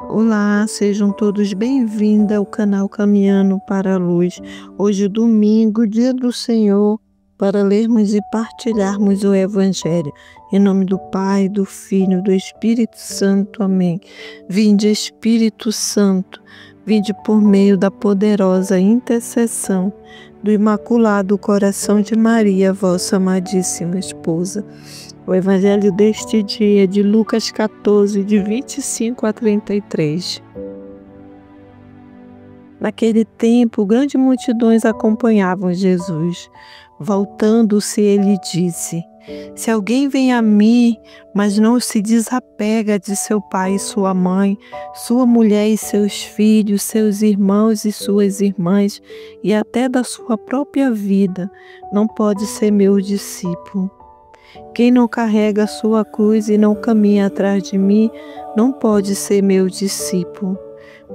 Olá, sejam todos bem-vindos ao canal Caminhando para a Luz. Hoje, domingo, dia do Senhor, para lermos e partilharmos o Evangelho. Em nome do Pai, do Filho e do Espírito Santo. Amém. Vinde, Espírito Santo, vinde por meio da poderosa intercessão do Imaculado Coração de Maria, vossa amadíssima esposa. O Evangelho deste dia é de Lucas 14, de 25 a 33. Naquele tempo, grandes multidões acompanhavam Jesus. Voltando-se, ele disse: Se alguém vem a mim, mas não se desapega de seu pai e sua mãe, sua mulher e seus filhos, seus irmãos e suas irmãs, e até da sua própria vida, não pode ser meu discípulo. Quem não carrega a sua cruz e não caminha atrás de mim, não pode ser meu discípulo.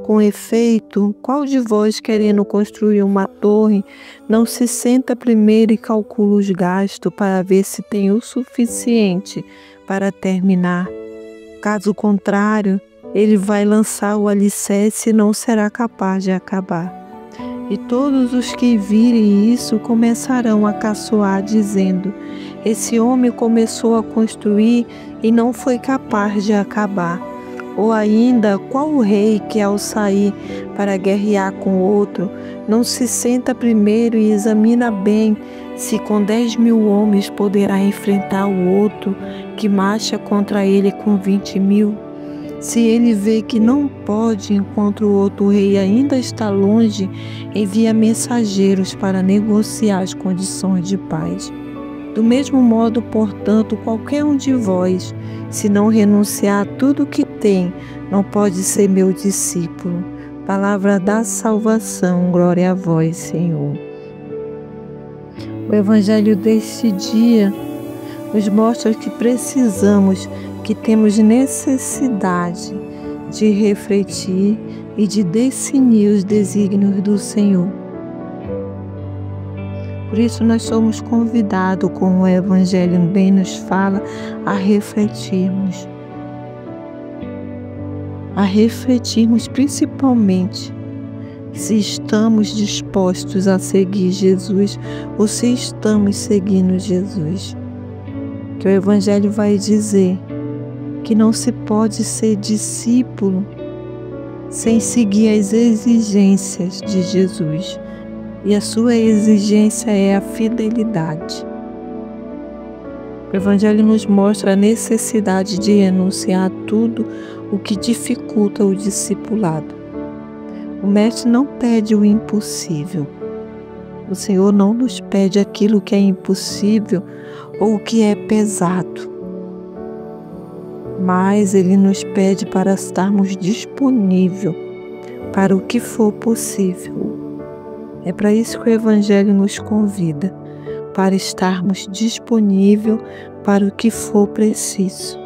Com efeito, qual de vós, querendo construir uma torre, não se senta primeiro e calcula os gastos para ver se tem o suficiente para terminar? Caso contrário, ele vai lançar o alicerce e não será capaz de acabar. E todos os que virem isso começarão a caçoar, dizendo: Esse homem começou a construir e não foi capaz de acabar. Ou ainda, qual o rei que, ao sair para guerrear com outro, não se senta primeiro e examina bem se com 10.000 homens poderá enfrentar o outro que marcha contra ele com 20.000? Se ele vê que não pode, enquanto o outro rei ainda está longe, envia mensageiros para negociar as condições de paz. Do mesmo modo, portanto, qualquer um de vós, se não renunciar a tudo o que tem, não pode ser meu discípulo. Palavra da salvação, glória a vós, Senhor. O Evangelho deste dia nos mostra que precisamos, que temos necessidade de refletir e de definir os desígnios do Senhor. Por isso nós somos convidados, como o Evangelho bem nos fala, a refletirmos principalmente se estamos dispostos a seguir Jesus ou se estamos seguindo Jesus. Que o Evangelho vai dizer que não se pode ser discípulo sem seguir as exigências de Jesus. E a sua exigência é a fidelidade. O Evangelho nos mostra a necessidade de renunciar a tudo o que dificulta o discipulado. O Mestre não pede o impossível. O Senhor não nos pede aquilo que é impossível ou que é pesado. Mas Ele nos pede para estarmos disponíveis para o que for possível. É para isso que o Evangelho nos convida, para estarmos disponíveis para o que for preciso.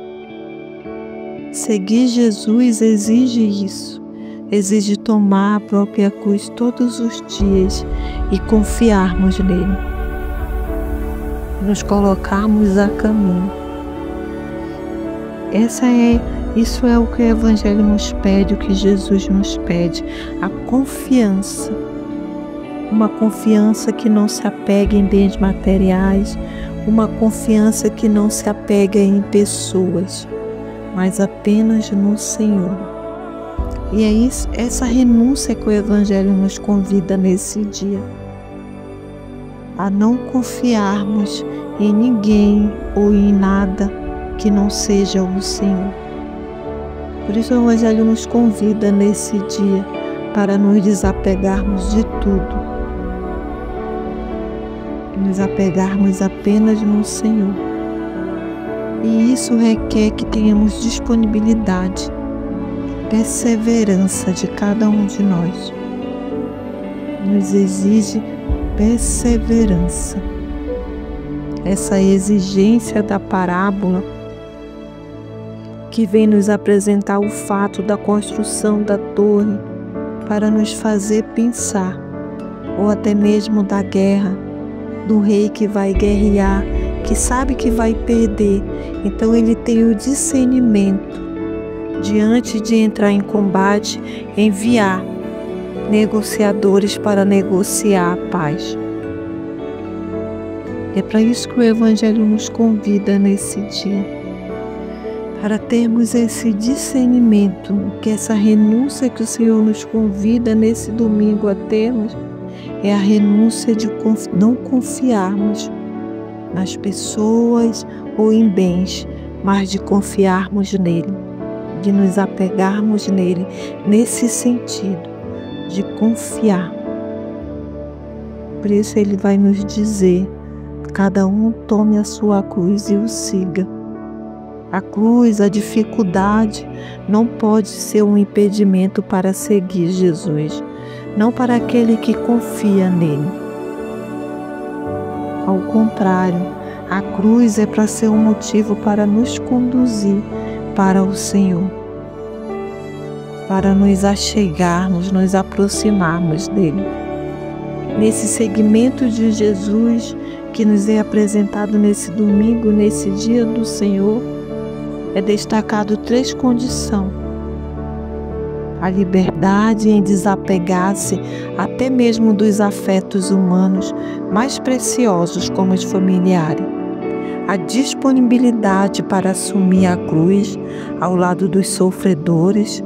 Seguir Jesus exige isso, exige tomar a própria cruz todos os dias e confiarmos nele, nos colocarmos a caminho. Isso é o que o Evangelho nos pede, o que Jesus nos pede, a confiança. Uma confiança que não se apega em bens materiais, uma confiança que não se apega em pessoas, mas apenas no Senhor. E é essa renúncia que o Evangelho nos convida nesse dia, a não confiarmos em ninguém ou em nada que não seja o Senhor. Por isso o Evangelho nos convida nesse dia para nos desapegarmos de tudo, nos apegarmos apenas no Senhor. E isso requer que tenhamos disponibilidade, perseverança de cada um de nós. Nos exige perseverança. Essa exigência da parábola que vem nos apresentar o fato da construção da torre para nos fazer pensar, ou até mesmo da guerra, do rei que vai guerrear, que sabe que vai perder, então ele tem o discernimento diante de entrar em combate, enviar negociadores para negociar a paz. É para isso que o Evangelho nos convida nesse dia, para termos esse discernimento, que essa renúncia que o Senhor nos convida nesse domingo a termos, é a renúncia de não confiarmos nas pessoas ou em bens, mas de confiarmos nele, de nos apegarmos nele, nesse sentido, de confiar. Por isso ele vai nos dizer: cada um tome a sua cruz e o siga. A cruz, a dificuldade, não pode ser um impedimento para seguir Jesus, não para aquele que confia nele. Ao contrário, a cruz é para ser um motivo para nos conduzir para o Senhor, para nos achegarmos, nos aproximarmos dele. Nesse segmento de Jesus que nos é apresentado nesse domingo, nesse dia do Senhor, é destacado 3 condições: a liberdade em desapegar-se até mesmo dos afetos humanos mais preciosos, como os familiares, a disponibilidade para assumir a cruz ao lado dos sofredores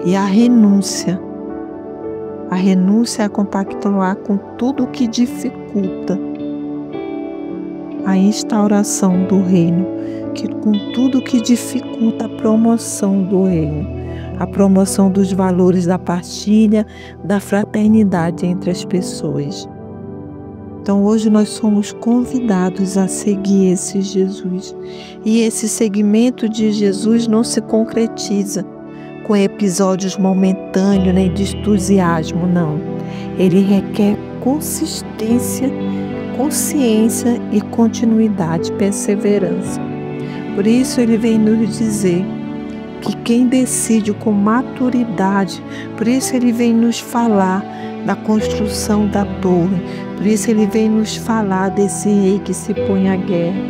e a renúncia a compactuar com tudo que dificulta a instauração do reino, com tudo que dificulta a promoção do reino, a promoção dos valores da partilha, da fraternidade entre as pessoas. Então hoje nós somos convidados a seguir esse Jesus. E esse seguimento de Jesus não se concretiza com episódios momentâneos nem de entusiasmo, não. Ele requer consistência, consciência e continuidade, perseverança. Por isso ele vem nos dizer que quem decide com maturidade, por isso ele vem nos falar da construção da torre, por isso ele vem nos falar desse rei que se põe à guerra,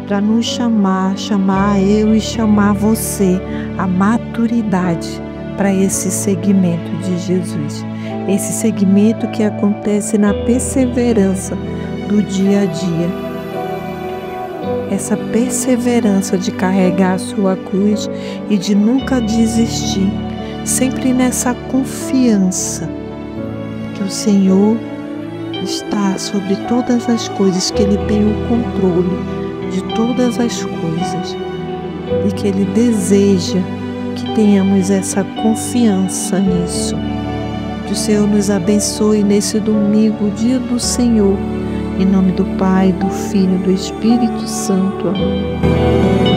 para nos chamar eu e chamar você à maturidade para esse segmento de Jesus, esse segmento que acontece na perseverança do dia a dia, essa perseverança de carregar a sua cruz e de nunca desistir, sempre nessa confiança que o Senhor está sobre todas as coisas, que Ele tem o controle de todas as coisas e que Ele deseja que tenhamos essa confiança nisso. Que o Senhor nos abençoe nesse domingo, dia do Senhor, em nome do Pai, do Filho e do Espírito Santo. Amém.